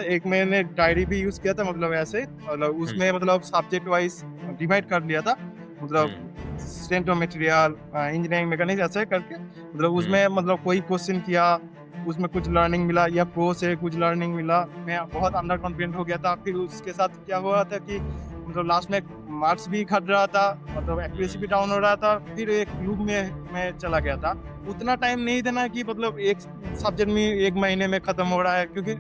एक मैंने डायरी भी यूज किया था, मतलब ऐसे मतलब हुँ, उसमें मतलब सब्जेक्ट वाइज डिवाइड कर लिया था, मतलब हुँ, strength of material, engineering mechanics ऐसे करके, मतलब हुँ, उसमें मतलब कोई क्वेश्चन किया, उसमें कुछ लर्निंग मिला या प्रो से कुछ लर्निंग मिला, मैं बहुत अंडर कॉन्फिडेंट हो गया था। फिर उसके साथ क्या हुआ था कि मतलब लास्ट में मार्क्स भी घट रहा था, मतलब एक्यूरेसी भी हुँ, डाउन हो रहा था, फिर एक लूप में मैं चला गया था। उतना टाइम नहीं देना कि मतलब एक सब्जेक्ट में 1 महीने में खत्म हो रहा है, क्योंकि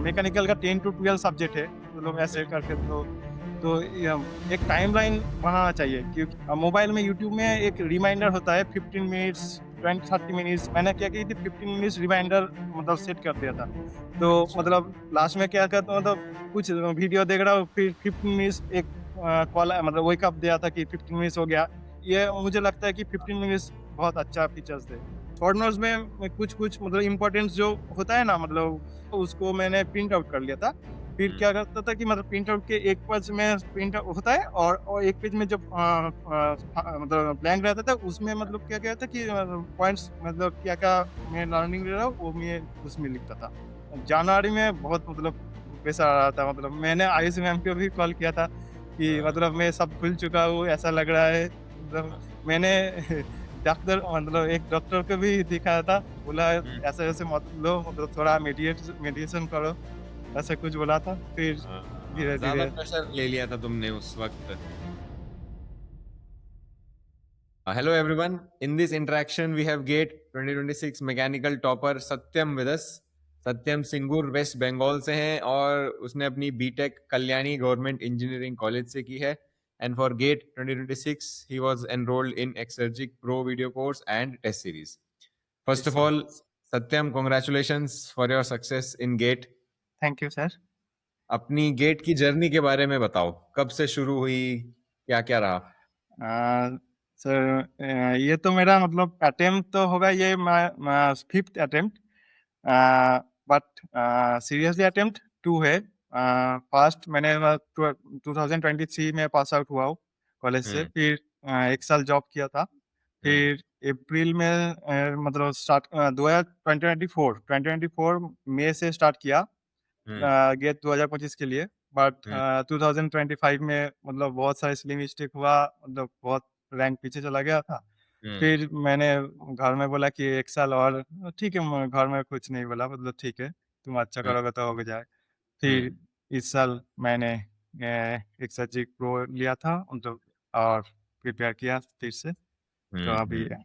मैकेनिकल का 10 टू 12 सब्जेक्ट है, मतलब ऐसे करके। तो एक टाइमलाइन बनाना चाहिए, क्योंकि मोबाइल में यूट्यूब में एक रिमाइंडर होता है 15 मिनट्स, 20-30 मिनट्स। मैंने क्या की थी, 15 मिनट्स रिमाइंडर मतलब सेट कर दिया था। तो अच्छा, मतलब लास्ट में क्या करता, मतलब कुछ वीडियो देख रहा हूँ, फिर 15 मिनट्स एक कॉल मतलब वेक अप दिया था कि 15 मिनट्स हो गया। ये मुझे लगता है कि 15 मिनट्स बहुत अच्छा फीचर्स है। शॉर्ट नोट्स में कुछ-कुछ मतलब इम्पोर्टेंस जो होता है ना, मतलब उसको मैंने प्रिंट आउट कर लिया था। फिर हुँ, क्या करता था कि मतलब प्रिंट आउट के एक पेज में प्रिंट होता है, और एक पेज में जब मतलब ब्लैंक रहता था, उसमें मतलब क्या-क्या था कि पॉइंट्स, मतलब क्या-क्या मैं लर्निंग ले रहा हूँ, वो मैं उसमें लिखता था। जनवरी में बहुत मतलब प्रेशर आ रहा था, मतलब मैंने आयुष मैम को भी कॉल किया था कि हाँ, मतलब मैं सब भूल चुका हूँ, ऐसा लग रहा है। मतलब हाँ, मैंने डॉक्टर, मतलब एक डॉक्टर को भी दिखाया था, बोला हुँ, ऐसे-ऐसे मत लो, मतलब थोड़ा मेडिटेशन करो, ऐसा कुछ बोला था। फिर हाँ, हाँ, ज़्यादा धीरे-धीरे प्रेशर ले लिया था तुमने उस वक़्त। Hello everyone. In this interaction, we have GATE 2026 mechanical topper Satyam with us. Satyam Singur West Bengal से हैं और उसने अपनी BTech Kalyani government engineering college से की है. And for GATE 2026, he was enrolled in Exergic Pro video course and test series. First yes of sir. all, Satyam, congratulations for your success in GATE. Thank you sir. अपनी gate की journey के बारे में बताओ, कब से शुरू हुई, क्या क्या रहा? अ, सर, ये तो मेरा मतलब अटेम्प्ट तो होगा, ये मैं 5th attempt, but seriously attempt 2 है। फर्स्ट मैंने 2023 में पास आउट हुआ हूँ कॉलेज से, हम्म, फिर 1 साल जॉब किया था। हम्म, फिर अप्रैल में मतलब स्टार्ट 2024 मई से स्टार्ट किया हम्म, गेट 2025 के लिए। बट हम्म, 2025 में मतलब बहुत सारा सिली मिस्टेक हुआ, मतलब बहुत रैंक पीछे चला गया था। हम्म, फिर मैंने घर में बोला कि 1 साल और, ठीक है, घर में कुछ नहीं बोला, मतलब ठीक है, तुम अच्छा हम्म, करोगे तो हो जाए। फिर हम्म, इस साल मैंने एक्सर्जी प्रो लिया था, मतलब, और प्रिपेयर किया फिर से, तो अभी हम्म।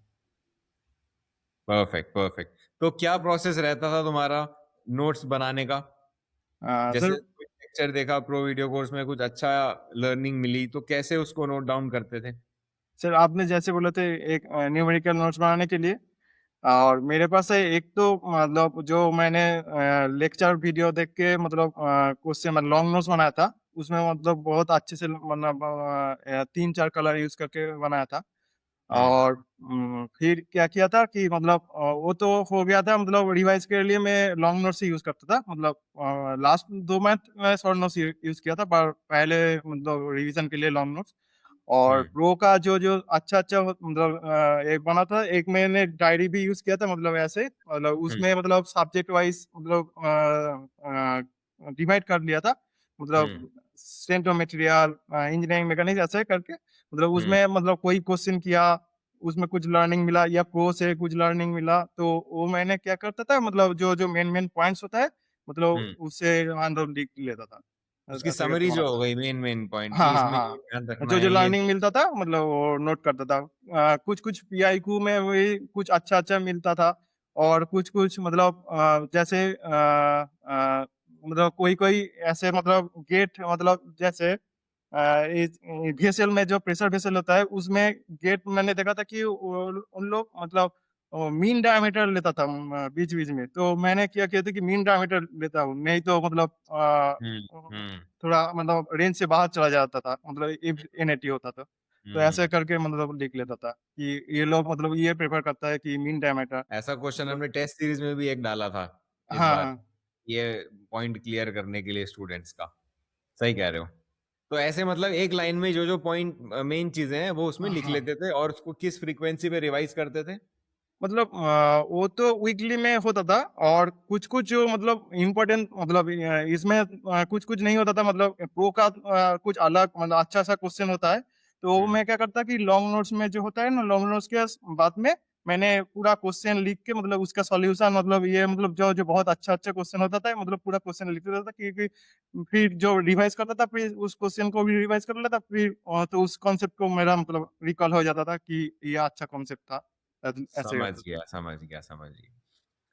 Perfect, perfect. तो क्या प्रोसेस रहता था तुम्हारा नोट्स बनाने का? जैसे सर। कोई लेक्चर देखा प्रो वीडियो कोर्स में, कुछ अच्छा लर्निंग मिली, तो कैसे उसको नोट डाउन करते थे? सर, आपने जैसे बोले थे एक न्यूमेरिकल नोट्स बनाने के लिए, और मेरे पास है एक, तो मतलब जो मैंने लेक्चर वीडियो देख के मतलब क्वेश्चन मतलब लॉन्ग नोट्स बनाया था, उसमें मतलब बहुत अच्छे से मतलब 3-4 कलर यूज़ करके बनाया था। हम्म, और फिर क्या किया था कि मतलब वो तो हो गया था, मतलब रिवाइज़ के लिए मैं लॉन्ग नोट्स ही यूज़ करता था। मतलब लास्ट 2 मंथ मैं शॉर्ट नोट्स यूज़ किया था, पर पहले मतलब रिवीजन के लिए लॉन्ग नोट्स। और हम्म, प्रो का जो अच्छा-अच्छा मतलब एक बना था, एक मैंने डायरी भी यूज़ किया था, मतलब ऐसे मतलब हम्म, उसमें मतलब सब्जेक्ट वाइज़ मतलब डिवाइड कर लिया था, हम्म, मतलब strength of material, engineering mechanics ऐसे करके, मतलब हम्म, उसमें मतलब कोई क्वेश्चन किया, उसमें कुछ लर्निंग मिला या प्रो से कुछ लर्निंग मिला, तो वो मैंने क्या करता था, मतलब जो मेन पॉइंट्स होता है, मतलब हम्म। उससे मतलब लिख लेता था। उसकी ऐसे करके समरी जो बनाता हो था। गई, मेन मेन पॉइंट, हाँ, कि हाँ, इसमें ये ध्यान हाँ। रखना जो है, ये लर्निंग मिलता था, मतलब वो नोट करता था। कुछ-कुछ पीआईक्यू में वही कुछ अच्छा-अच्छा मिलता था, और कुछ-कुछ मतलब जैसे मतलब कोई-कोई ऐसे मतलब गेट, मतलब जैसे इस VSL में जो प्रेशर वेसल होता है, उसमें गेट मैंने देखा था कि उन लोग मतलब मीन डायमीटर लेता था बीच-बीच में। तो मैंने क्या किया था कि मीन डायमीटर लेता हूँ, नहीं तो मतलब हम्म, हम्म, थोड़ा मतलब रेंज से बाहर चला जाता था, मतलब इफ इनएटी होता था। तो ऐसे हम्म। करके मतलब लिख लेता था कि ये लोग मतलब ये प्रेफ़र करता है कि मीन डायमीटर ऐसा क्वेश्चन मतलब। हमने टेस्ट सीरीज में भी एक डाला था इस हाँ, बार, हाँ। ये पॉइंट क्लियर करने के लिए स्टूडेंट्स का। सही कह रहे हो। तो ऐसे मतलब एक लाइन में जो जो पॉइंट मेन चीजें हैं वो उसमें लिख हाँ। लेते थे, और उसको किस फ्रीक्वेंसी पे रिवाइज करते थे? मतलब वो तो वीकली में होता था, और कुछ-कुछ जो मतलब इम्पोर्टेंट मतलब इसमें कुछ-कुछ नहीं होता था, मतलब प्रो का कुछ अलग मतलब अच्छा-सा क्वेश्चन होता है। तो हम्म मैं क्या करता कि लॉन्ग नोट्स में जो होता है ना, लॉन्ग नोट्स के बाद में मैंने पूरा क्वेश्चन लिख के मतलब उसका सॉल्यूशन मतलब ये मतलब जो जो बहुत अच्छा-अच्छा क्वेश्चन होता था, मतलब पूरा क्वेश्चन लिख देता था, क्योंकि फिर जो रिवाइज़ करता था, फिर उस क्वेश्चन को भी रिवाइज़ कर लेता, फिर तो उस कॉन्सेप्ट को मेरा मतलब रिकॉल हो जाता था कि ये अच्छा कॉन्सेप्ट था। ऐसे समझ करता था। गया समझ गया समझ गया।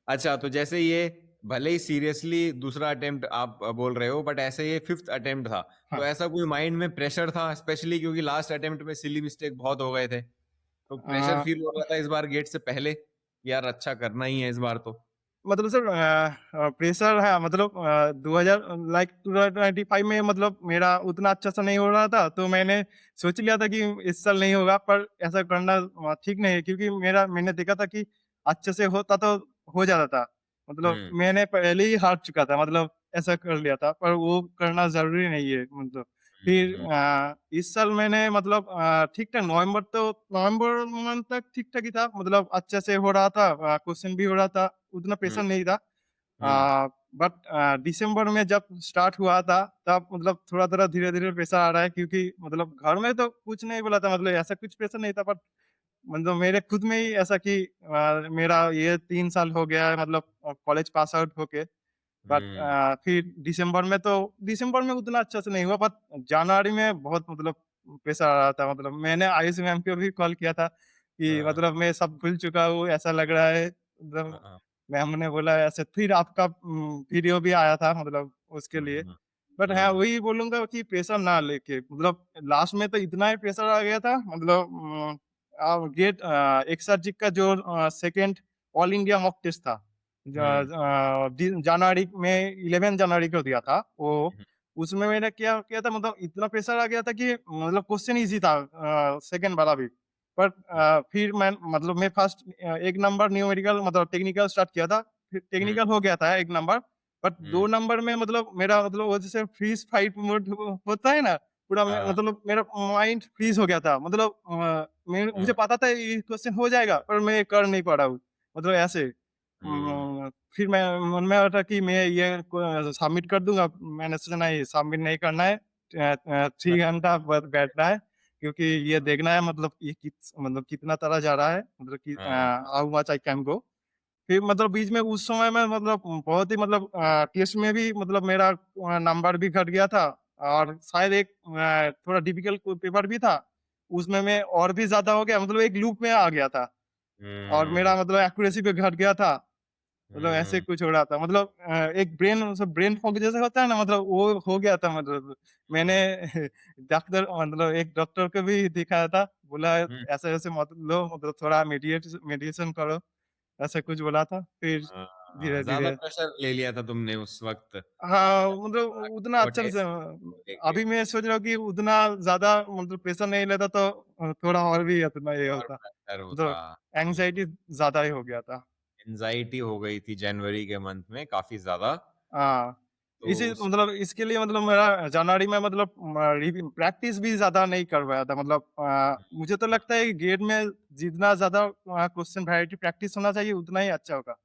अच्छा, तो जैसे ये भले ही सीरियसली दूसरा अटेम्प्ट आप बोल रहे हो, बट ऐसे ये फिफ्थ अटेम्प्ट था, तो हाँ। ऐसा कोई माइंड में प्रेशर था, स्पेशली क्योंकि लास्ट अटेम्प्ट में सिली मिस्टेक बहुत हो गए थे, तो प्रेशर अ, फील हो रहा था इस बार गेट से पहले कि यार अच्छा करना ही है इस बार तो? मतलब सर प्रेशर है, मतलब 2000 लाइक 2025 में मतलब मेरा उतना अच्छा सा नहीं हो रहा था, तो मैंने सोच लिया था कि इस साल नहीं होगा, पर ऐसा करना ठीक नहीं है, क्योंकि मैंने देखा था कि अच्छे से होता तो हो जाता था। मतलब हम्म मैंने पहले ही हार चुका था, मतलब ऐसा कर लिया था, पर वो करना ज़रूरी नहीं है मतलब। फिर हम्म इस साल मैंने मतलब ठीक-ठाक नवंबर मंथ तक ठीक-ठाक ही था, मतलब अच्छे से हो रहा था, क्वेश्चन भी हो रहा था, उतना हम्म प्रेशर नहीं था। हम्म बट दिसंबर में जब स्टार्ट हुआ था, तब मतलब थोड़ा-थोड़ा धीरे-धीरे प्रेशर आ रहा है, क्योंकि मतलब घर में तो कुछ नहीं बोला था, मतलब ऐसा कुछ प्रेशर नहीं था, बट मतलब मेरे खुद में ही ऐसा कि मेरा ये 3 साल हो गया है, मतलब कॉलेज पास आउट होके। बट हम्म फिर दिसंबर में उतना अच्छा से नहीं हुआ, बट जनवरी में बहुत मतलब प्रेशर आ रहा था, मतलब मैंने आयुष मैम को भी कॉल किया था कि हाँ मतलब मैं सब भूल चुका हूँ, ऐसा लग रहा है, मतलब हाँ मैम ने बोला ऐसे, फिर आपका वीडियो भी आया था मतलब उसके लिए। हम्म बट हाँ, हम्म वही बोलूँगा कि प्रेशर ना लेके, मतलब लास्ट में तो इतना ही प्रेशर आ गया था, मतलब एक्सर्जी का जो second all India mock test था, हम्म जनवरी में 11 जनवरी को दिया था वो। उसमें मैंने क्या किया था, मतलब इतना प्रेशर आ गया था कि मतलब क्वेश्चन इजी था, सेकंड वाला भी। पर फिर मैं फर्स्ट एक नंबर न्यूमेरिकल मतलब टेक्निकल स्टार्ट किया था, फिर हम्म टेक्निकल हो गया था एक नंबर, बट हम्म 2 नंबर में मतलब मेरा मतलब वो जैसे फ्रीज़ फाइट मोड होता है ना, पूरा मैं हाँ मतलब मेरा माइंड फ्रीज़ हो गया था। मतलब मुझे हाँ पता था ये क्वेश्चन हो जाएगा, पर मैं कर नहीं पा रहा हूँ। मतलब ऐसे हम्म फिर मैं मन में था कि मैं ये सबमिट कर दूँगा। मैंने सोचा नहीं, सबमिट नहीं करना है। 3 घंटा बस बैठना है, क्योंकि ये देखना है मतलब ये मतलब कितना तरह जा रहा है, मतलब कि हाँ how much I can go. फिर मतलब बीच में उस समय में मतलब बहुत ही मतलब टेस्ट में भी मतलब मेरा नंबर भी घट गया था, और शायद एक थोड़ा डिफिकल्ट कोई पेपर भी था, उसमें मैं और भी ज़्यादा हो गया, मतलब एक लूप में आ गया था, और हम्म मेरा मतलब एक्यूरेसी भी घट गया था। मतलब ऐसे हम्म कुछ हो रहा था, मतलब एक ब्रेन फॉग जैसा होता है ना, मतलब वो हो गया था, मतलब मैंने डॉक्टर मतलब एक डॉक्टर को भी दिखाया था, बोला हम्म ऐसे-ऐसे मत लो, मतलब थोड़ा मेडिटेशन करो, ऐसा कुछ बोला था। फिर हाँ, ज़्यादा धीरे-धीरे प्रेशर ले लिया था तुमने उस वक़्त हाँ, मतलब उतना वो अच्छा से टेस्ट को लेके अभी मैं सोच रहा हूँ कि उतना ज़्यादा मतलब प्रेशर नहीं लेता तो थोड़ा और भी उतना ये और होता। बेहतर होता। मतलब एंग्ज़ायटी ज़्यादा ही हो गया था। एंग्ज़ायटी हो गई थी जनवरी के मंथ में काफ़ी ज़्यादा, हाँ, तो इसी उस मतलब इसके लिए मतलब मेरा जनवरी में मतलब प्रैक्टिस भी ज़्यादा नहीं कर पाया था, मतलब मुझे तो लगता है कि गेट में जितना ज़्यादा क्वेश्चन वैरायटी प्रैक्टिस होना चाहिए, उतना ही अच्छा होगा।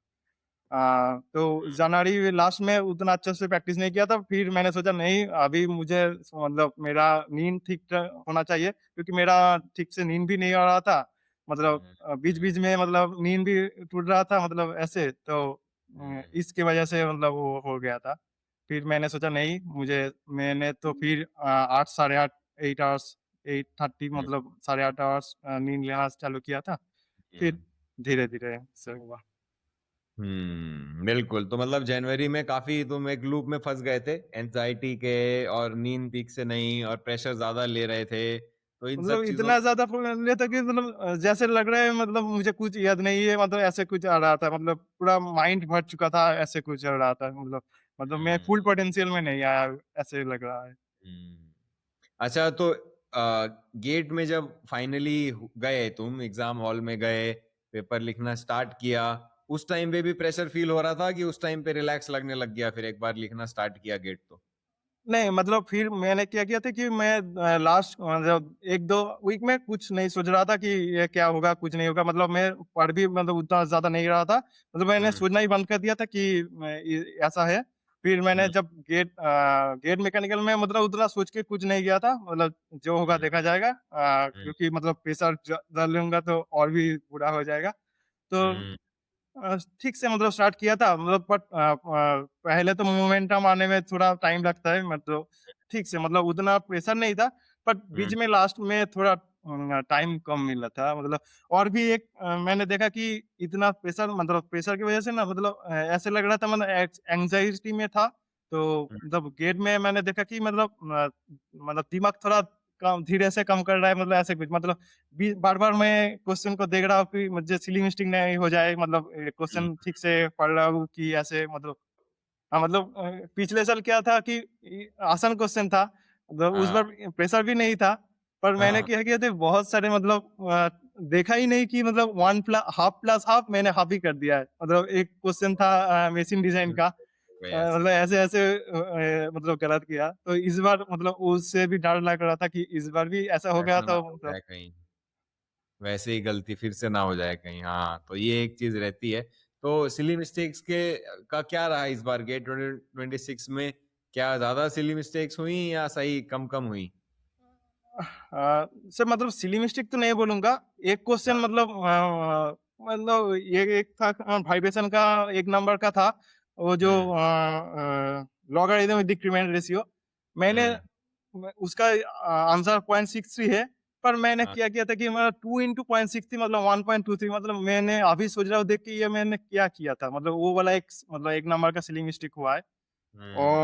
तो जनवरी लास्ट में उतना अच्छे से प्रैक्टिस नहीं किया था, फिर मैंने सोचा नहीं, अभी मुझे मतलब मेरा नींद ठीक होना चाहिए, क्योंकि मेरा ठीक से नींद भी नहीं आ रहा था। मतलब बीच-बीच में मतलब नींद भी टूट रहा था, मतलब ऐसे तो इसकी वजह से मतलब वो हो गया था। फिर मैंने सोचा नहीं, मैंने तो फिर 8 साढ़े 8 8 आवर्स 8:30 मतलब साढ़े 8 आवर्स नींद लेना चालू किया था। फिर धीरे-धीरे से हुआ। बिल्कुल, तो मतलब जनवरी में काफ़ी तुम एक लूप में फँस गए थे, एंग्ज़ायटी के और नींद ठीक से नहीं और प्रेशर ज़्यादा ले रहे थे, तो इन सब मतलब चीज़ों इतना ज़्यादा फ़ोन लिया था कि मतलब जैसे लग रहा है मतलब मुझे कुछ याद नहीं है, मतलब ऐसे कुछ आ रहा था, मतलब पूरा माइंड भर चुका था, ऐसे कुछ हो रहा था, मतलब मैं हुँ, फुल पोटेंशियल में नहीं आया, ऐसे लग रहा है। हुँ। अच्छा, तो गेट में जब फाइनली गए तुम एग्जाम हॉल में गए, पेपर लिखना स्टार्ट किया, उस टाइम पे भी प्रेशर फील हो रहा था कि उस टाइम पे रिलैक्स लगने लग गया फिर एक बार लिखना स्टार्ट किया गेट तो? नहीं मतलब फिर मैंने क्या किया था कि मैं लास्ट मतलब 1-2 वीक में कुछ नहीं सोच रहा था कि ये क्या होगा, कुछ नहीं होगा। मतलब मैं पढ़ भी मतलब उतना ज़्यादा नहीं रहा था। मतलब मैंने हुँ, सोचना ही बंद कर दिया था कि ऐसा है। फिर मैंने हुँ, जब गेट मैकेनिकल में मतलब उतना सोच के कुछ नहीं गया था। मतलब जो होगा हुँ, देखा जाएगा। हुँ, क्योंकि मतलब प्रेशर ज़्यादा लूँगा तो और भी बुरा हो जाएगा। तो हुँ, ठीक से मतलब स्टार्ट किया था मतलब पहले तो मोमेंटम आने में थोड़ा टाइम लगता है मतलब ठीक से मतलब उतना प्रेशर नहीं था बट हुँ, बीच में लास्ट में थोड़ा टाइम कम मिला था मतलब और भी एक मैंने देखा कि इतना प्रेशर मतलब प्रेशर की वजह से ना मतलब ऐसे लग रहा था मतलब एंजाइटी में था तो हुँ, मतलब गेट में मैंने देखा कि मतलब मतलब दिमाग थोड़ा कम धीरे से कम कर रहा है मतलब ऐसे कुछ मतलब बार-बार मैं क्वेश्चन को देख रहा हूँ कि मुझे सिली मिस्टेक नहीं हो जाए मतलब हुँ, क्वेश्चन ठीक से पढ़ रहा हूँ कि ऐसे मतलब हाँ, मतलब पिछले साल क्या था कि आसान क्वेश्चन था, मतलब उस हाँ, बार प्रेशर भी नहीं था, पर मैंने हाँ, क्या किया था बहुत सारे मतलब देखा ही नहीं कि मतलब 1 हाफ प्लस हाफ मैंने हाफ ही कर दिया है। मतलब एक क्वेश्चन था मशीन डिज़ाइन हुँ, का गया मतलब सीधा, ऐसे-ऐसे मतलब गलत किया। तो इस बार मतलब उससे भी डर लग रहा था कि इस बार भी ऐसा हो गया ऐसा ना तो हो मतलब जाए कहीं, वैसे ही गलती फिर से ना हो जाए कहीं, हाँ, तो ये एक चीज़ रहती है। तो सिली मिस्टेक्स के का क्या रहा इस बार गेट 2026 में? क्या ज़्यादा सिली मिस्टेक्स हुई या सही कम-कम हुई? सर मतलब सिली मिस्टेक तो नहीं बोलूँगा। एक क्वेश्चन हाँ, मतलब ये एक था वाइब्रेशन का 1 नंबर का था। वो जो हुँ, लॉगरिथम विद डिक्रीमेंट रेशियो मैंने हुँ, उसका आंसर 0.63 है। पर मैंने हाँ, क्या किया था कि मैं 2 इंटू 0.63 मतलब 1.23 मतलब मैंने अभी सोच रहा हूँ देख के ये मैंने क्या किया था। मतलब वो वाला एक मतलब 1 नंबर का सिली मिस्टेक हुआ है। हुँ,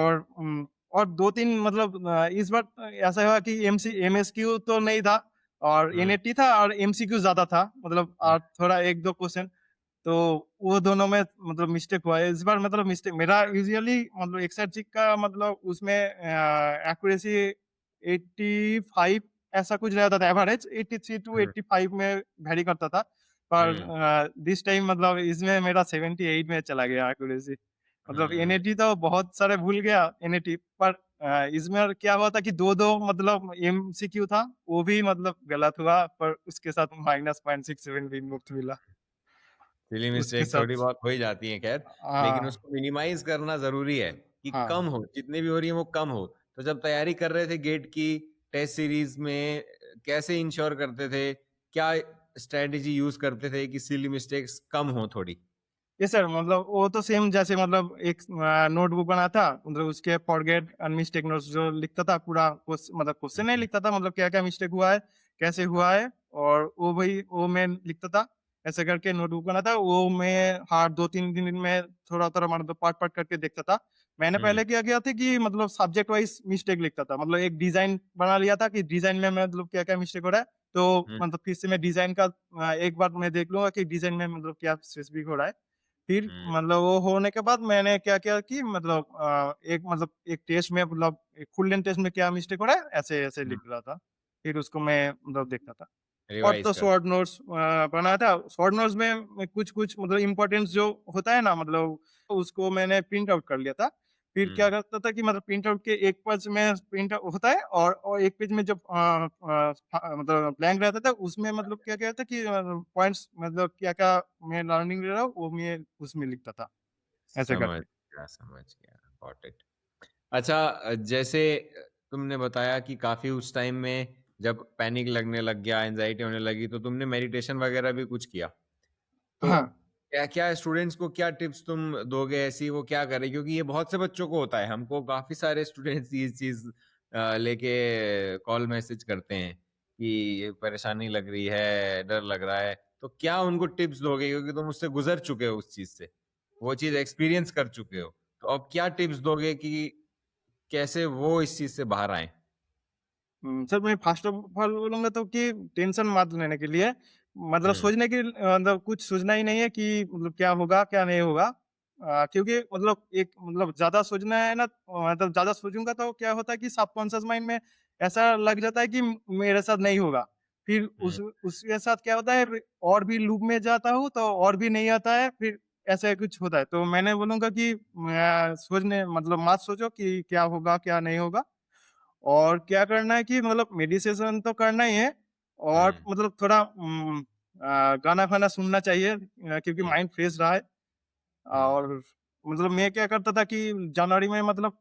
और 2-3 मतलब इस बार ऐसा हुआ कि एमएसक्यू तो नहीं था और हुँ, एनएटी था और एमसीक्यू ज़्यादा था मतलब हुँ, थोड़ा 1-2 क्वेश्चन तो वो दोनों में मतलब मिस्टेक हुआ है। इस बार मतलब मिस्टेक मेरा यूजुअली मतलब एक्सरजी का मतलब उसमें एक्यूरेसी 85 ऐसा कुछ रहता था एवरेज 83 टू हुँ, 85 में वेरी करता था। पर हुँ, दिस टाइम मतलब इसमें मेरा 78 में चला गया एक्यूरेसी। मतलब हुँ। एनएटी तो बहुत सारे भूल गया एनएटी पर इसमें क्या हुआ था कि 2-2 मतलब एमसीक्यू था, वो भी मतलब गलत हुआ पर उसके साथ माइनस 0.67 भी मुफ्त मिला। सिली उसके मिस्टेक थोड़ी साथ बहुत हो ही जाती है खैर, लेकिन हाँ, उसको मिनिमाइज़ करना ज़रूरी है कि हाँ। कम हो, जितनी भी हो रही है वो कम हो। तो जब तैयारी कर रहे थे गेट की टेस्ट सीरीज़ में कैसे इंश्योर करते थे? क्या स्ट्रैटेजी यूज़ करते थे कि सिली मिस्टेक्स कम हो थोड़ी? यस सर मतलब वो तो सेम जैसे मतलब एक नोटबुक बना था मतलब उसके फॉरगेट एंड मिस्टेक नोट्स जो लिखता था पूरा मतलब हुँ, क्वेश्चन नहीं हुँ। लिखता था मतलब क्या-क्या मिस्टेक हुआ है, कैसे हाँ, हुआ है और वो मैं लिखता था। ऐसे करके नोटबुक बना था वो मैं हर 2-3 दिन में थोड़ा-थोड़ा मतलब पार्ट-पार्ट करके देखता था। मैंने हुँ, पहले क्या किया था कि मतलब सब्जेक्ट वाइज़ मिस्टेक लिखता था। मतलब एक डिज़ाइन बना लिया था कि डिज़ाइन में मतलब क्या-क्या मिस्टेक हो रहा है। तो हुँ, मतलब फिर से मैं डिज़ाइन का एक बार मैं देख लूँगा कि डिज़ाइन में मतलब क्या स्पेसिफिक हो रहा है। फिर हुँ, मतलब वो होने के बाद मैंने क्या किया कि मतलब एक टेस्ट में मतलब एक फुल लेंथ टेस्ट में क्या मिस्टेक हो रहा है, ऐसे-ऐसे हुँ। लिख रहा था। फिर उसको मैं मतलब देखता था। और रिवाइज़ तो कर शॉर्ट नोट्स बनाया था। शॉर्ट नोट्स में मैं कुछ-कुछ मतलब इम्पोर्टेंस जो होता है ना मतलब उसको मैंने प्रिंट आउट कर लिया था। फिर क्या हुँ, करता था कि मतलब प्रिंट आउट के एक पेज में प्रिंट होता है और एक पेज में जब मतलब ब्लैंक रहता था उसमें मतलब क्या क्या था कि पॉइंट्स मतलब क्या-क्या मैं लर्निंग ले रहा हूँ वो मैं उसमें लिखता था, ऐसे करके। समझ गया, गॉट इट। अच्छा जैसे तुमने बताया कि काफ़ी उस टाइम में जब पैनिक लगने लग गया, एंग्ज़ायटी होने लगी, तो तुमने मेडिटेशन वगैरह भी कुछ किया। तो हाँ। क्या-क्या स्टूडेंट्स को क्या टिप्स तुम दोगे ऐसी वो क्या करें? क्योंकि ये बहुत से बच्चों को होता है। हमको काफ़ी सारे स्टूडेंट्स ये चीज़ लेके कॉल मैसेज करते हैं कि ये परेशानी लग रही है, डर लग रहा है। तो क्या उनको टिप्स दोगे? क्योंकि तुम उससे गुज़र चुके हो उस चीज़ से। वो चीज़ एक्सपीरियंस कर चुके हो। तो अब क्या टिप्स दोगे कि कैसे वो इस चीज़ से बाहर आएँ? सर मैं फ़र्स्ट ऑफ ऑल बोलूँगा तो कि टेंशन मत लेने के लिए मतलब हुँ, सोचने की मतलब कुछ सोचना ही नहीं है कि मतलब क्या होगा, क्या नहीं होगा। क्योंकि मतलब एक मतलब ज़्यादा सोचना है ना मतलब ज़्यादा सोचूँगा तो क्या होता है कि सबकॉन्शियस माइंड में ऐसा लग जाता है कि मेरे साथ नहीं होगा। फिर हुँ, उसके साथ क्या होता है और भी लूप में जाता हूँ तो और भी नहीं आता है, फिर ऐसा कुछ होता है। तो मैंने बोलूँगा कि सोचने मतलब मत सोचो कि क्या होगा, क्या नहीं होगा, और क्या करना है कि मतलब मेडिटेशन तो करना ही है, और हुँ, मतलब थोड़ा गाना-वाना सुनना चाहिए, क्योंकि हुँ, माइंड फ्रेश रहा है। हुँ, और मतलब मैं क्या करता था कि जनवरी में मतलब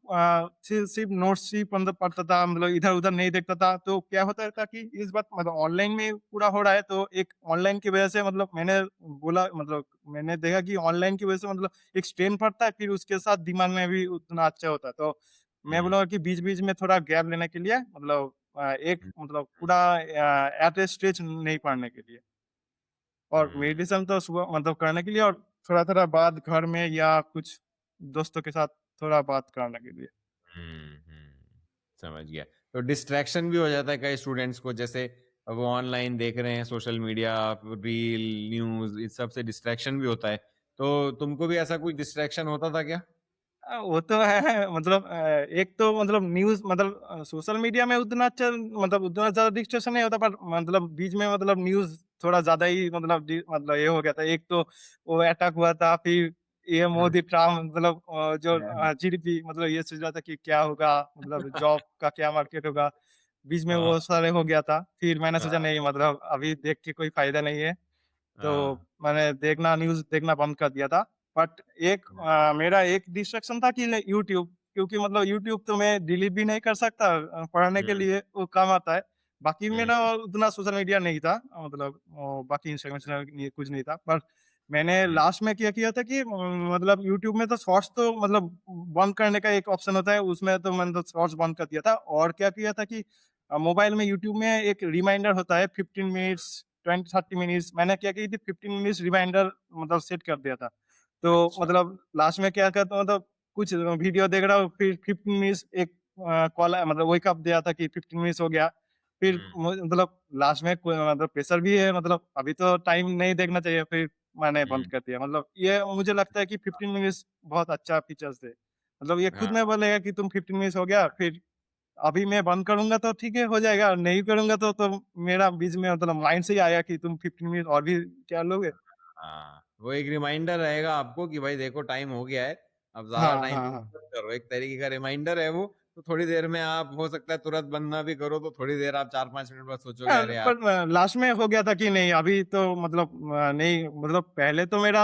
सिर्फ़ नोट्स ही मतलब पढ़ता था, मतलब इधर-उधर नहीं देखता था। तो क्या होता था कि इस बात मतलब ऑनलाइन में पूरा हो रहा है, तो एक ऑनलाइन की वज़ह से मतलब मैंने बोला मतलब मैंने देखा कि ऑनलाइन की वज़ह से मतलब एक स्ट्रेन पड़ता है, फिर उसके साथ दिमाग में भी उतना अच्छा होता है। तो मैं हुँ, बोलूँगा कि बीच-बीच में थोड़ा गैप लेने के लिए मतलब एक हुँ, मतलब हुँ, पूरा एट ए स्ट्रेच नहीं पढ़ने के लिए। और हुँ, मेडिटेशन तो सुबह मतलब करने के लिए, और थोड़ा-थोड़ा बात घर में या कुछ दोस्तों के साथ थोड़ा बात करने के लिए। हुँ, हुँ, समझ गया। तो डिस्ट्रैक्शन भी हो जाता है कई स्टूडेंट्स को, जैसे वो ऑनलाइन देख रहे हैं सोशल मीडिया, रील, न्यूज़, इस सब से डिस्ट्रैक्शन भी होता है। तो तुमको भी ऐसा कुछ डिस्ट्रैक्शन होता था क्या? वो तो है मतलब एक तो मतलब न्यूज़ मतलब सोशल मीडिया में उतना अच्छा मतलब उतना ज़्यादा डिस्ट्रैक्शन नहीं होता, पर मतलब बीच में मतलब न्यूज़ थोड़ा ज़्यादा ही मतलब ये हो गया था। एक तो वो अटैक हुआ था, फिर ये हुँ, मोदी ट्रम्प मतलब जो हुँ, जीडीपी मतलब ये सोच रहा था कि क्या होगा, मतलब जॉब का क्या मार्केट होगा। बीच में हाँ, वो सारे हो गया था। फिर मैंने सोचा हाँ, नहीं मतलब अभी देख के कोई फ़ायदा नहीं है। तो हाँ, मैंने देखना न्यूज़ देखना बंद कर दिया था। बट एक हुँ, मेरा एक डिस्ट्रैक्शन था कि यूट्यूब, क्योंकि मतलब यूट्यूब तो मैं डिलीट भी नहीं कर सकता, पढ़ने के हुँ, लिए वो काम आता है। बाकी हुँ, मेरा उतना सोशल मीडिया नहीं था, मतलब बाकी इंस्टाग्राम ये कुछ नहीं था। पर मैंने हुँ, लास्ट में क्या किया था कि मतलब यूट्यूब में तो शॉर्ट्स तो मतलब बंद करने का एक ऑप्शन होता है, उसमें तो मैंने तो शॉर्ट्स बंद कर दिया था। और क्या किया था कि मोबाइल में यूट्यूब में एक रिमाइंडर होता है 15 मिनट्स 20-30 मिनट्स, मैंने क्या की थी 15 मिनट्स रिमाइंडर मतलब सेट कर दिया था। तो अच्छा, मतलब लास्ट में क्या करता हूँ मतलब कुछ वीडियो देख रहा हूँ, फिर 15 मिनट्स एक कॉल मतलब वेक अप दिया था कि 15 मिनट्स हो गया। फिर हुँ, मतलब लास्ट में कोई मतलब प्रेशर भी है, मतलब अभी तो टाइम नहीं देखना चाहिए, फिर मैंने बंद हुँ, कर दिया। मतलब ये मुझे लगता है कि 15 मिनट्स बहुत अच्छा फीचर्स है। मतलब ये खुद हाँ। में बोलेगा कि तुम 15 मिनट्स हो गया, फिर अभी मैं बंद करूँगा तो ठीक है हो जाएगा, और नहीं करूँगा तो मेरा बीच में मतलब माइंड से ही आया कि तुम 15 मिनट और भी क्या लोगे? हाँ, वो एक रिमाइंडर रहेगा आपको कि भाई देखो टाइम हो गया है, अब ज़्यादा हाँ, टाइम हाँ, हाँ। मत करो, एक तरीके का रिमाइंडर है वो, तो थोड़ी देर में आप हो सकता है तुरंत बंद ना भी करो, तो थोड़ी देर आप 4-5 मिनट बाद सोचोगे अरे यार। पर लास्ट में हो गया था कि नहीं अभी तो मतलब नहीं मतलब पहले तो मेरा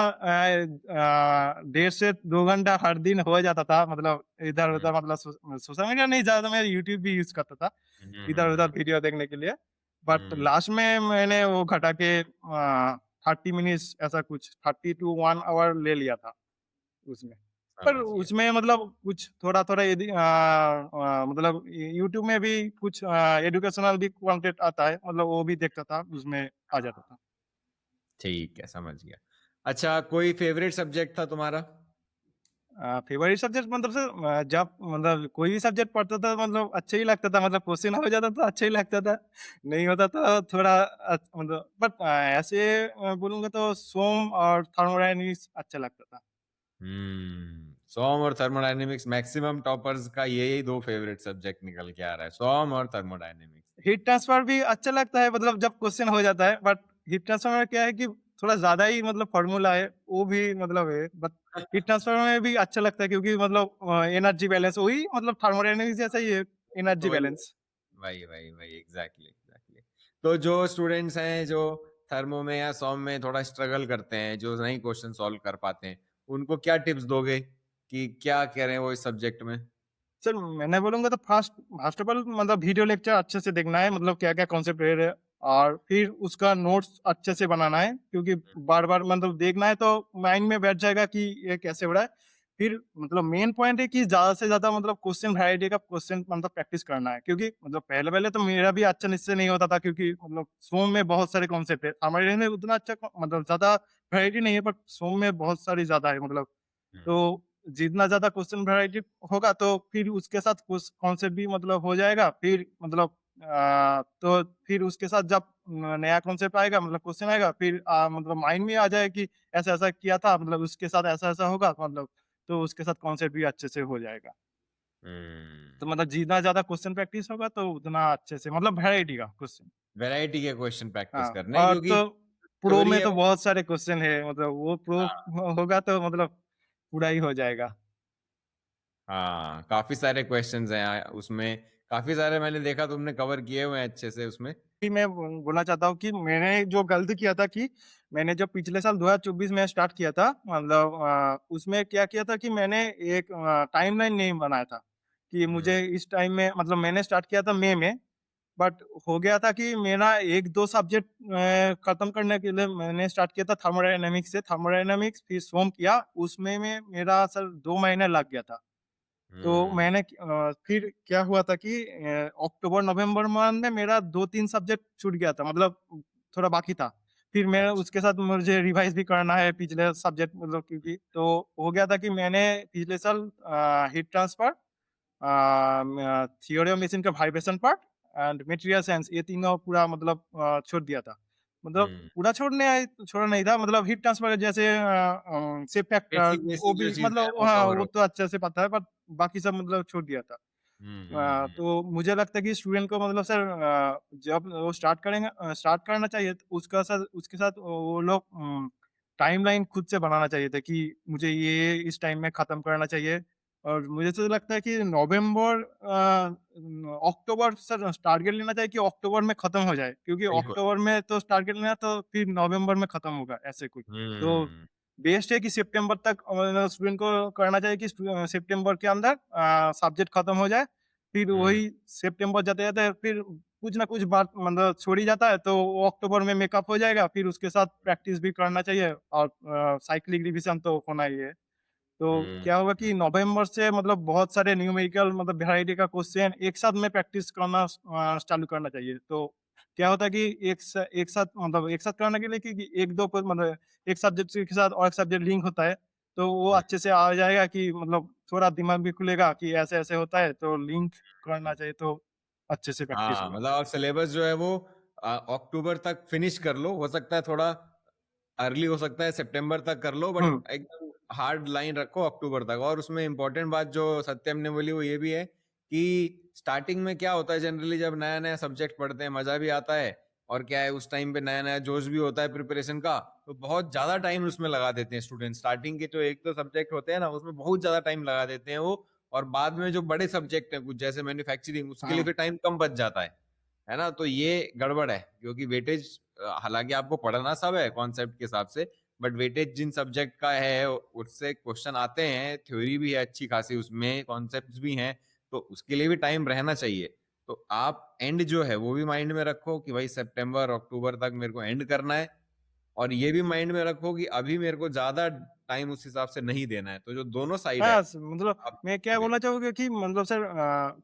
डेढ़ से 2 घंटा हर दिन हो जाता था, मतलब हुँ, इधर-उधर मतलब सोशल मीडिया नहीं, ज़्यादा मैं यूट्यूब भी यूज़ करता था, हुँ, हुँ, इधर-उधर हुँ, वीडियो देखने के लिए। बट हुँ, लास्ट में मैंने वो घटा के 30 मिनट्स ऐसा कुछ 30 टू 1 आवर ले लिया था उसमें। पर समझ गया। उसमें मतलब कुछ थोड़ा-थोड़ा यदि मतलब यूट्यूब में भी कुछ एजुकेशनल भी कंटेंट आता है, मतलब वो भी देखता था, उसमें आ जाता था। ठीक है, समझ गया। अच्छा, कोई फ़ेवरेट सब्जेक्ट था तुम्हारा? फेवरेट सब्जेक्ट मतलब सर जब मतलब कोई भी सब्जेक्ट पढ़ता था मतलब अच्छा ही लगता था, मतलब क्वेश्चन हो जाता था अच्छा ही लगता था, नहीं होता तो थोड़ा मतलब बट ऐसे बोलूँगा तो सोम और थर्मोडायनामिक्स अच्छा लगता था। सॉम और थर्मोडायनामिक्स मैक्सिमम टॉपर्स का यही 2 फ़ेवरेट सब्जेक्ट निकल के आ रहा है, सॉम और थर्मोडायनामिक्स। हीट ट्रांसफर भी अच्छा लगता है मतलब जब क्वेश्चन हो जाता है, बट हीट ट्रांसफर में क्या है कि थोड़ा ज़्यादा ही मतलब फ़ॉर्मूला है, वो भी मतलब है, बट हीट ट्रांसफर में भी अच्छा लगता है क्योंकि मतलब एनर्जी बैलेंस वही मतलब थर्मोडायनामिक्स जैसा ही है, एनर्जी वही, बैलेंस। वही, एग्ज़ैक्टली, एग्ज़ैक्टली। तो जो स्टूडेंट्स हैं, जो थर्मो में या सॉम में थोड़ा स्ट्रगल करते हैं, जो नहीं क्वेश्चन सॉल्व कर पाते हैं, उनको क्या टिप्स दोगे कि क्या करें वो इस सब्जेक्ट में? सर मैं बोलूँगा तो फर्स्ट ऑफ ऑल मतलब वीडियो लेक्चर अच्छे से देखना है, मतलब क्या-क्या कॉन्सेप्ट रह रहे हैं, और फिर उसका नोट्स अच्छे से बनाना है, क्योंकि बार-बार मतलब देखना है तो माइंड में बैठ जाएगा कि ये कैसे हो रहा है। फिर मतलब मेन पॉइंट है कि ज़्यादा से ज़्यादा मतलब क्वेश्चन वैरायटी का क्वेश्चन मतलब प्रैक्टिस करना है, क्योंकि मतलब पहले-पहले तो मेरा भी अच्छा निश्चय नहीं होता था, क्योंकि मतलब सोम में बहुत सारे कॉन्सेप्ट है। हमारे में उतना अच्छा मतलब ज़्यादा वैरायटी नहीं है, बट सोम में बहुत सारी ज़्यादा है मतलब। हुँ, तो जितना ज़्यादा क्वेश्चन वैरायटी होगा तो फिर उसके साथ कुछ कॉन्सेप्ट भी मतलब हो जाएगा। फिर मतलब तो फिर उसके साथ जब नया कॉन्सेप्ट आएगा मतलब क्वेश्चन आएगा, फिर मतलब माइंड में आ जाए कि ऐसा-ऐसा किया था, मतलब उसके साथ ऐसा-ऐसा होगा मतलब, तो उसके साथ कॉन्सेप्ट भी अच्छे से हो जाएगा। तो हुँ। मतलब जितना ज़्यादा क्वेश्चन प्रैक्टिस होगा तो उतना अच्छे से मतलब वैरायटी का क्वेश्चन। वैरायटी के क्वेश्चन प्रैक्टिस हाँ, करने हैं और क्योंकि तो प्रो थ्योरी में है तो वो। बहुत सारे क्वेश्चन है, मतलब वो प्रो हाँ होगा तो मतलब पूरा ही हो जाएगा। हाँ, काफी सारे क्वेश्चंस हैं उसमें, काफी सारे मैंने देखा तुमने कवर किए हुए हैं अच्छे से उसमें। कि मैं बोलना चाहता हूँ कि मैंने जो गलती किया था कि मैंने जो पिछले साल 2024 में स्टार्ट किया था, मतलब उसमें क्या किया था कि मैंने एक टाइमलाइन नहीं बनाया था कि हम्म। मुझे इस टाइम में, मतलब मैंने स्टार्ट किया था मई में। बट हो गया था कि मेरा एक दो सब्जेक्ट खत्म करने के लिए मैंने स्टार्ट किया था थर्मोडायनेमिक्स से, थर्मोडायनेमिक्स फिर सोम किया, उसमें में मेरा सर 2 महीने लग गया था। तो हम्म। मैंने फिर क्या हुआ था कि अक्टूबर नवंबर मंथ में मेरा 2-3 सब्जेक्ट छूट गया था, मतलब थोड़ा बाकी था। फिर मैं अच्छा। उसके साथ मुझे रिवाइज भी करना है पिछले सब्जेक्ट, मतलब क्योंकि तो हो गया था कि मैंने पिछले साल heat transfer, theory of machine का vibration part and material science, ये तीनों पूरा मतलब छोड़ दिया था। मतलब हम्म। पूरा छोड़ा नहीं था, मतलब हीट ट्रांसफर जैसे शेप फैक्टर बेसिक वो बेसिक जो भी, चीजें हैं मतलब वो हाँ कवर वो हो। तो अच्छे से पता है, बट बाकी सब मतलब छोड़ दिया था। हम्म। तो मुझे लगता है कि स्टूडेंट को मतलब सर जब वो स्टार्ट करेंगे, स्टार्ट करना चाहिए तो उसके साथ वो लोग टाइमलाइन खुद से बनाना चाहिए था कि मुझे ये इस टाइम में खत्म करना चाहिए। और मुझे तो लगता है कि नवंबर अक्टूबर सर टारगेट लेना चाहिए कि अक्टूबर में खत्म हो जाए, क्योंकि बिल्कुल। अक्टूबर में तो टारगेट लेना तो फिर नवंबर में खत्म होगा ऐसे कुछ। तो हम्म। बेस्ट है कि सितंबर तक स्टूडेंट को करना चाहिए कि सितंबर के अंदर सब्जेक्ट खत्म हो जाए। फिर हम्म। वही सितंबर जाते-जाते फिर कुछ ना कुछ बात मतलब छूट ही जाता है, तो वो अक्टूबर में मेकअप हो जाएगा। फिर उसके साथ प्रैक्टिस भी करना चाहिए और साइक्लिक रिवीजन तो होना ही है। तो हम्म। क्या होगा कि नवंबर से मतलब बहुत सारे न्यूमेरिकल मतलब वैरायटी का क्वेश्चन एक साथ में प्रैक्टिस करना चालू करना चाहिए। तो क्या होता है कि एक साथ मतलब एक साथ करने के लिए कि एक दो पर मतलब एक सब्जेक्ट के साथ और एक सब्जेक्ट लिंक होता है, तो वो हम्म। अच्छे से आ जाएगा कि मतलब थोड़ा दिमाग भी खुलेगा कि ऐसे-ऐसे होता है, तो लिंक करना चाहिए तो अच्छे से प्रैक्टिस हाँ, होगा। मतलब आप सिलेबस जो है वो अक्टूबर तक फिनिश कर लो, हो सकता है थोड़ा अर्ली हो सकता है सितंबर तक कर लो, बट हुँ, एकदम हार्ड लाइन रखो अक्टूबर तक। और उसमें इंपॉर्टेंट बात जो सत्यम ने बोली वो ये भी है कि स्टार्टिंग में क्या होता है, जनरली जब नया नया सब्जेक्ट पढ़ते हैं मजा भी आता है, और क्या है उस टाइम पे नया नया जोश भी होता है प्रिपरेशन का, तो बहुत ज्यादा टाइम उसमें लगा देते हैं स्टूडेंट। स्टार्टिंग के जो एक दो सब्जेक्ट होते हैं ना उसमें बहुत ज्यादा टाइम लगा देते हैं वो, और बाद में जो बड़े सब्जेक्ट हैं कुछ जैसे मैन्युफैक्चरिंग, उसके लिए हाँ। फिर टाइम कम बच जाता है ना। तो ये गड़बड़ है, क्योंकि वेटेज हालांकि आपको पढ़ना सब है कॉन्सेप्ट के हिसाब से, बट वेटेज जिन सब्जेक्ट का है उससे क्वेश्चन आते हैं, थ्योरी भी है अच्छी खासी उसमें, कॉन्सेप्ट्स भी हैं, तो उसके लिए भी टाइम रहना चाहिए। तो आप एंड जो है वो भी माइंड में रखो कि भाई सितंबर अक्टूबर तक मेरे को एंड करना है, और ये भी माइंड में रखो कि अभी मेरे को ज्यादा टाइम उस हिसाब से नहीं देना है। तो जो दोनों साइड है हाँ, मतलब आप मैं क्या देखोगे। बोलना चाहूँगा कि मतलब सर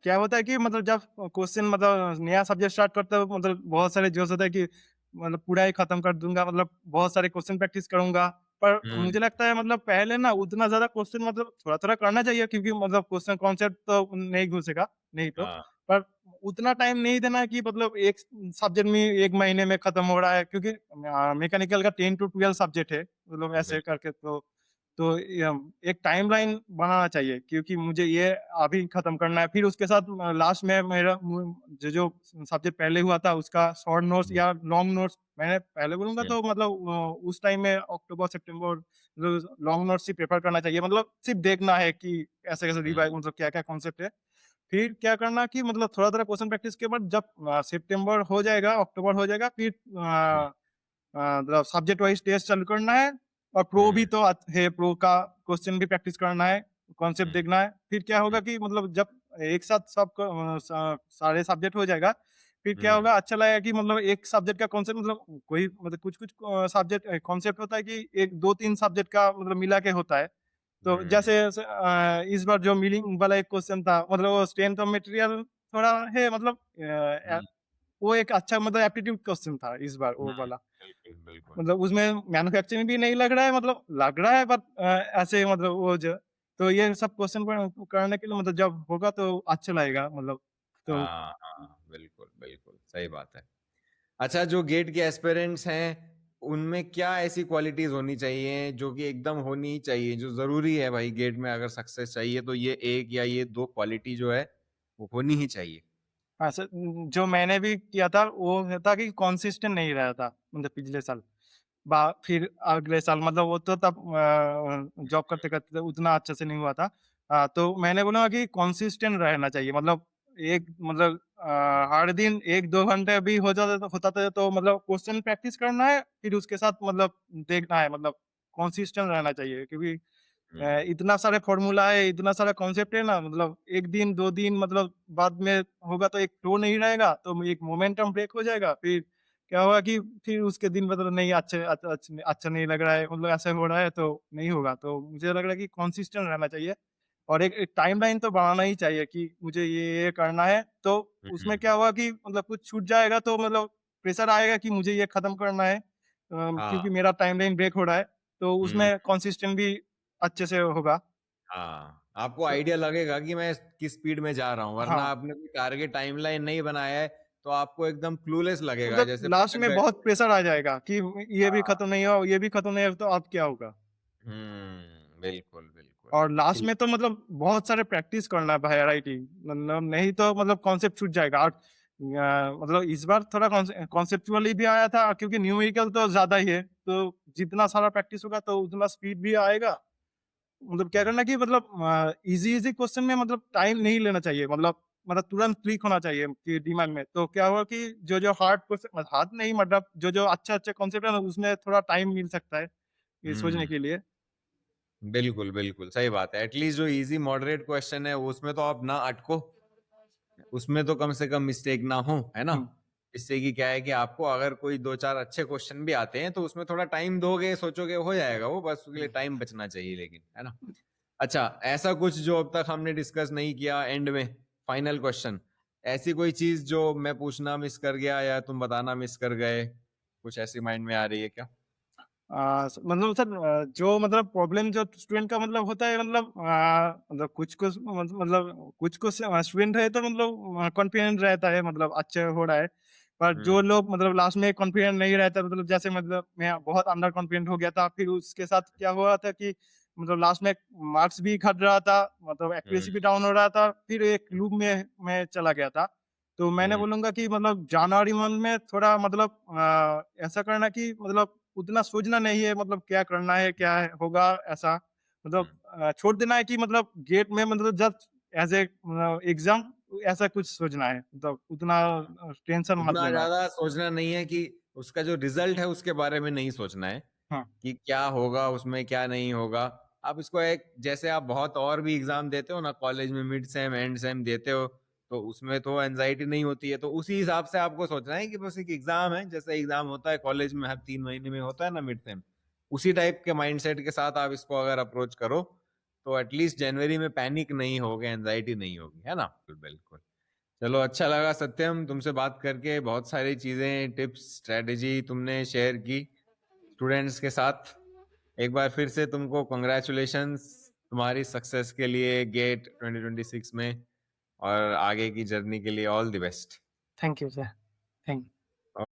क्या होता है कि मतलब जब क्वेश्चन मतलब नया सब्जेक्ट स्टार्ट करते हो, मतलब बहुत सारे जोश होता है कि मतलब पूरा ही खत्म कर दूंगा, मतलब बहुत सारे क्वेश्चन प्रैक्टिस करूंगा। पर हम्म। मुझे लगता है मतलब पहले ना उतना ज्यादा क्वेश्चन मतलब थोड़ा थोड़ा करना चाहिए, क्योंकि मतलब क्वेश्चन कॉन्सेप्ट तो नहीं घुसेगा नहीं तो। हाँ। पर उतना टाइम नहीं देना कि मतलब एक सब्जेक्ट में 1 महीने में खत्म हो रहा है, क्योंकि मैकेनिकल का 10 to 12 सब्जेक्ट है, मतलब ऐसे बिल्कुल। करके। तो एक टाइमलाइन बनाना चाहिए, क्योंकि मुझे ये अभी खत्म करना है। फिर उसके साथ लास्ट में मेरा जो सब्जेक्ट पहले हुआ था उसका शॉर्ट नोट्स हम्म। या लॉन्ग नोट्स मैंने पहले बोलूंगा, हम्म। तो मतलब उस टाइम में अक्टूबर सितंबर लॉन्ग नोट्स ही प्रेफर करना चाहिए। मतलब सिर्फ देखना है कि कैसे कैसे हम्म। रिवाइज मतलब क्या क्या कॉन्सेप्ट है। फिर क्या करना कि मतलब थोड़ा थोड़ा क्वेश्चन प्रैक्टिस के बाद जब सितंबर हो जाएगा, अक्टूबर हो जाएगा, फिर मतलब सब्जेक्ट वाइज टेस्ट चालू करना है। और प्रो हम्म। भी तो है, प्रो का क्वेश्चन भी प्रैक्टिस करना है, कॉन्सेप्ट हम्म। देखना है। फिर क्या होगा हम्म। कि मतलब जब एक साथ सब सारे सब्जेक्ट हो जाएगा, फिर क्या हम्म। होगा अच्छा लगेगा कि मतलब एक सब्जेक्ट का कॉन्सेप्ट मतलब कोई मतलब कुछ कुछ सब्जेक्ट कॉन्सेप्ट होता है कि एक दो तीन सब्जेक्ट का मतलब मिला के होता है। तो हम्म। जैसे इस बार जो मिलिंग वाला एक क्वेश्चन था, मतलब वो स्ट्रेंथ ऑफ मटेरियल थोड़ा है, मतलब हम्म। वो एक अच्छा मतलब एप्टीट्यूड क्वेश्चन था इस बार वो हम्म। वाला। बिल्कुल बिल्कुल। मतलब उसमें मैन्युफैक्चरिंग भी नहीं लग रहा है, मतलब लग रहा है बट ऐसे मतलब वो जो, तो ये सब क्वेश्चन करने के लिए मतलब जब होगा तो अच्छा लगेगा मतलब। तो हाँ हाँ, बिल्कुल बिल्कुल सही बात है। अच्छा, जो गेट के एस्पिरेंट्स हैं उनमें क्या ऐसी क्वालिटीज होनी चाहिए जो कि एकदम होनी ही चाहिए, जो जरूरी है भाई गेट में अगर सक्सेस चाहिए तो ये एक या ये दो क्वालिटी जो है वो होनी ही चाहिए। हाँ सर, जो मैंने भी किया था वो था कि कंसिस्टेंट नहीं रहा था मतलब पिछले साल। फिर अगले साल मतलब वो तो तब जॉब करते-करते उतना अच्छे से नहीं हुआ था। तो मैंने बोला कि कंसिस्टेंट रहना चाहिए मतलब एक मतलब हर दिन 1-2 घंटे भी होता था तो मतलब क्वेश्चन प्रैक्टिस करना है, फिर उसके साथ मतलब देखना है मतलब कंसिस्टेंट रहना चाहिए क्योंकि इतना सारे फ़ॉर्मूला है, इतना सारा कॉन्सेप्ट है ना मतलब 1 दिन, 2 दिन मतलब बाद में होगा तो एक फ्लो नहीं रहेगा, तो एक मोमेंटम ब्रेक हो जाएगा। फिर क्या होगा कि फिर उसके दिन मतलब नहीं अच्छा नहीं लग रहा है, मतलब ऐसा हो रहा है तो नहीं होगा। तो मुझे लग रहा है कि कंसिस्टेंट रहना चाहिए और एक टाइमलाइन तो बनाना ही चाहिए कि मुझे ये करना है। तो उसमें क्या हुआ कि मतलब कुछ छूट जाएगा तो मतलब प्रेशर आएगा कि मुझे ये खत्म करना है हाँ, क्योंकि मेरा टाइमलाइन ब्रेक हो रहा है। तो हुँ, उसमें कंसिस्टेंट भी अच्छे से होगा। हाँ, आपको तो आइडिया लगेगा कि मैं किस स्पीड में जा रहा हूँ, वरना हाँ, आपने कोई टारगेट टाइमलाइन नहीं बनाया है, तो आपको एकदम क्लूलेस लगेगा, मतलब जैसे लास्ट भटक में गए बहुत हो। प्रेशर आ जाएगा कि ये भी हाँ, खत्म नहीं हुआ, ये भी खत्म नहीं हुआ तो अब क्या होगा? बिल्कुल, बिल्कुल। और लास्ट ठीक में तो मतलब बहुत सारे प्रैक्टिस करना है वैरायटी मतलब नहीं तो मतलब कॉन्सेप्ट छूट जाएगा और मतलब इस बार थोड़ा कॉन्सेप्चुअली भी आया था क्योंकि न्यूमेरिकल तो ज़्यादा ही है, तो जितना सारा प्रैक्टिस होगा तो उतना स्पीड भी आएगा। मतलब क्या हुँ, करना है कि मतलब ईज़ी क्वेश्चन में मतलब टाइम नहीं लेना चाहिए मतलब तुरंत क्लिक होना चाहिए कि दिमाग में। तो क्या हुआ कि जो हार्ड क्वेश्चन हार्ड नहीं मतलब जो अच्छे-अच्छे कॉन्सेप्ट है ना उसमें थोड़ा टाइम मिल सकता है, ये सोचने हुँ, के लिए। बिल्कुल, बिल्कुल, सही बात है। एटलीस्ट जो ईज़ी मॉडरेट क्वेश्चन है, उसमें तो आप ना अटको, उसमें तो कम से कम मिस्टेक ना हो, है ना? हुँ, इससे कि क्या है कि आपको अगर कोई 2-4 अच्छे क्वेश्चन भी आते हैं, तो उसमें थोड़ा टाइम दोगे, सोचोगे हो जाएगा वो, बस उसके लिए हुँ। टाइम बचना चाहिए लेकिन, है ना? अच्छा, ऐसा कुछ जो अब तक हमने डिस्कस नहीं किया एंड में, फाइनल क्वेश्चन, ऐसी कोई चीज़ जो मैं पूछना मिस कर गया या तुम बताना मिस कर गए? कुछ ऐसी माइंड में आ रही है क्या? मतलब सर जो मतलब प्रॉब्लम जो स्टूडेंट का मतलब होता है मतलब कुछ-कुछ मतलब कुछ-कुछ स्टूडेंट है तो मतलब कॉन्फिडेंट रहता है मतलब अच्छे हो रहा है। पर हुँ, जो लोग मतलब लास्ट में कॉन्फिडेंट नहीं रहता मतलब जैसे मतलब मैं बहुत अंडर कॉन्फिडेंट हो गया था, फिर उसके साथ क्या हुआ था कि मतलब लास्ट में मार्क्स भी घट रहा था, मतलब हुँ, एक्यूरेसी भी डाउन हो रहा था, फिर एक लूप में मैं चला गया था। तो मैंने हुँ, बोलूँगा कि मतलब जनवरी मंथ में थोड़ा मतलब ऐसा करना कि मतलब उतना सोचना नहीं है मतलब क्या करना है, क्या है होगा ऐसा। हुँ। मतलब छोड़ देना है कि मतलब गेट में मतलब जस्ट एज़ ए एग्ज़ाम ऐसा कुछ सोचना है। मतलब उतना टेंशन मत उतना लेना है। ज़्यादा सोचना नहीं है कि उसका जो रिज़ल्ट है उसके बारे में नहीं सोचना है, हाँ, कि क्या होगा उसमें, क्या नहीं होगा। आप इसको एक जैसे आप बहुत और भी एग्ज़ाम देते हो ना कॉलेज में मिड सेम, एंड सेम देते हो, तो उसमें तो एंग्ज़ायटी नहीं होती है, तो उसी हिसाब से आपको सोचना है कि बस एक एग्ज़ाम है, जैसे एग्ज़ाम होता है कॉलेज में हर 3 महीने में होता है ना मिड सेम, उसी टाइप के माइंडसेट के साथ आप इसको अगर अप्रोच करो, तो एट लीस्ट जनवरी में पैनिक नहीं होगे, एंग्ज़ायटी नहीं होगी, है ना? बिल्कुल। चलो अच्छा लगा सत्यम तुमसे बात करके, बहुत सारी चीजें, टिप्स, स्ट्रेटेजी तुमने शेयर की स्टूडेंट्स के साथ। एक बार फिर से तुमको कॉन्ग्रेचुलेशंस तुम्हारी सक्सेस के लिए गेट 2026 में, और आगे की जर्नी के लिए all the best. Thank you sir. Thank